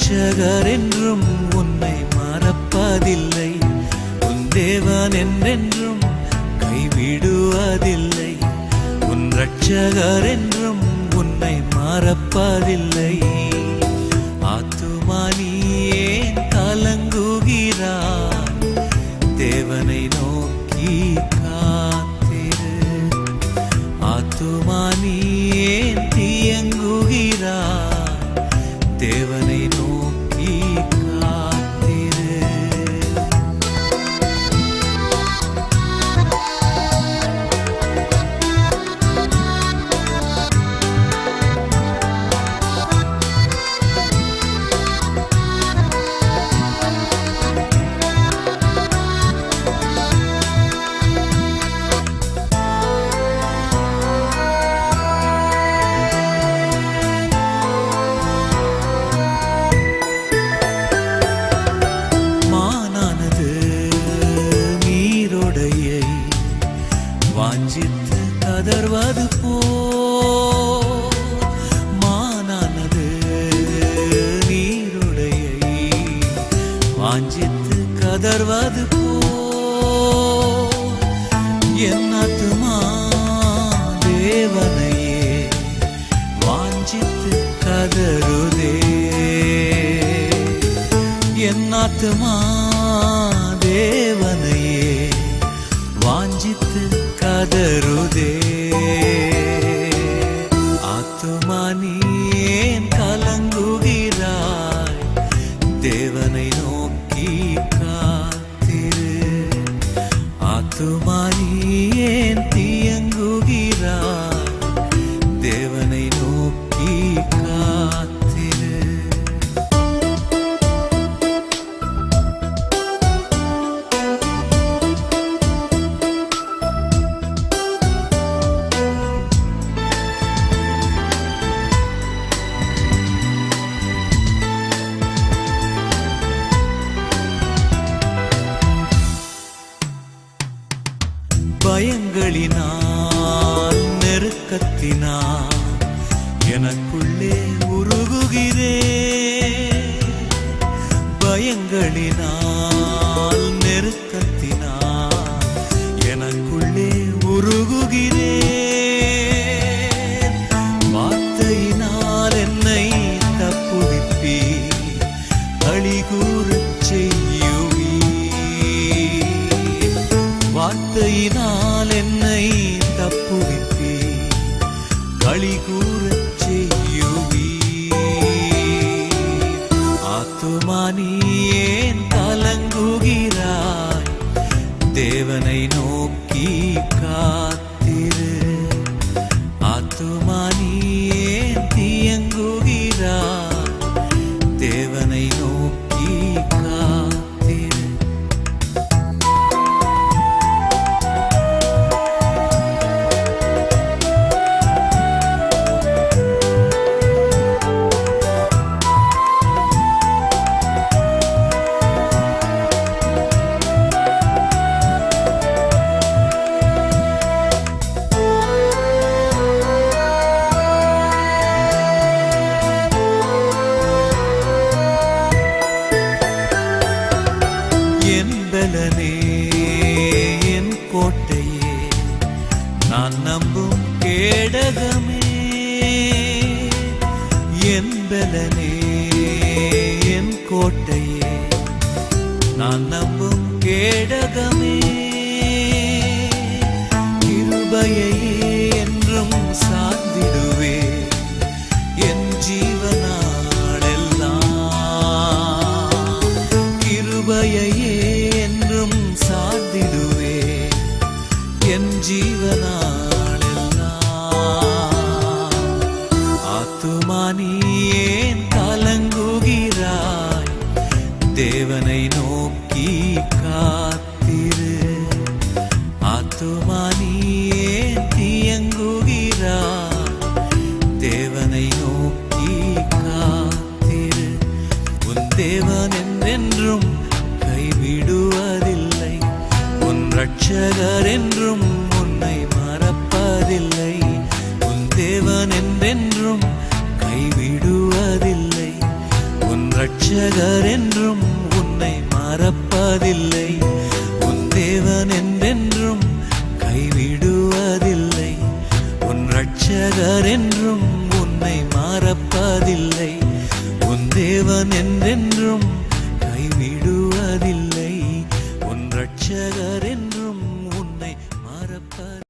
இரட்சகர் என்றும் உன்னை மறப்பதில்லை. உன் தேவன் என்றென்றும் கைவிடுவதில்லை. உன் இரட்சகர் என்றும் உன்னை மறப்பதில்லை. ஆத்துமா நீ ஏன் கலங்குகிறாய்? தேவனை நோக்கி காத்திரு. ஆத்துமா நீ ஏன் தியங்குகிறாய்? தேவனை நோக்கி காத்திரு. வாஞ்சித்து கதர்வது போல் மானானது நீருடையை வாஞ்சித்து கதர்வது போல் என் ஆத்துமா தேவனையே வாஞ்சித்து கதறுதே. என் ஆத்துமா தேவனையே வாஞ்சித்து கதறுதே. ஆத்துமா நீ ஏன் கலங்குகிறாய்? தேவனை நோக்கி காத்திரு. ஆத்துமா நீ ஏன் தியங்குகிறாய்? தேவனை நோக்கி காத்திரு. பயங்களினால் நெருக்கத்தினால் எனக்குள்ளே உருகுகிறேன். பயங்களினால் நெருக்கத்தினால் எனக்குள்ளே உருகுகிறேன். வார்த்தையினால் என்னை தப்புவிப்பி களிகூறச் செய்யுவி. வார்த்தையினால் என்னை தப்புவிப்பி களிகூறச் செய்யுவி. ஆத்துமா நீ ஏன் கலங்குகிறாய்? தேவனை நோக்கி காத்திரு. ஆத்துமா நீ ஏன் தியங்குகிறாய்? தேவனை நோக்கி காத்திரு. பலனே என் கோட்டையே நான் நம்பும் கேடகமே. என் பலனே என் கோட்டையே நான் நம்பும் கேடகமே. கிருபையை என்றும் சார்ந்திடுவே என் ஜீவனாடெல்லாம். கிருபையே என்றும் சார்ந்திடுவே என் ஜீவனாடெல்லாம். ஆத்துமா நீ ஏன் கலங்குகிறாய்? தேவனை நோக்கி காத்திரு. ஆத்துமா நீ ஏன் தியங்குகிறாய்? தேவனை நோக்கி காத்திரு. உன் தேவன் என்றென்றும் கைவிடுவதில்லை. உன் இரட்சகர் என்றும் உன்னை மறப்பதில்லை. உன் தேவன் என்றென்றும் கைவிடுவதில்லை. உன் இரட்சகர் என்றும் உன்னை மறப்பதில்லை. உன் தேவன் என்றென்றும் கைவிடுவதில்லை. உன் இரட்சகர் என்றும் உன்னை மறப்பதில்லை. உன் தேவன் என்றென்றும்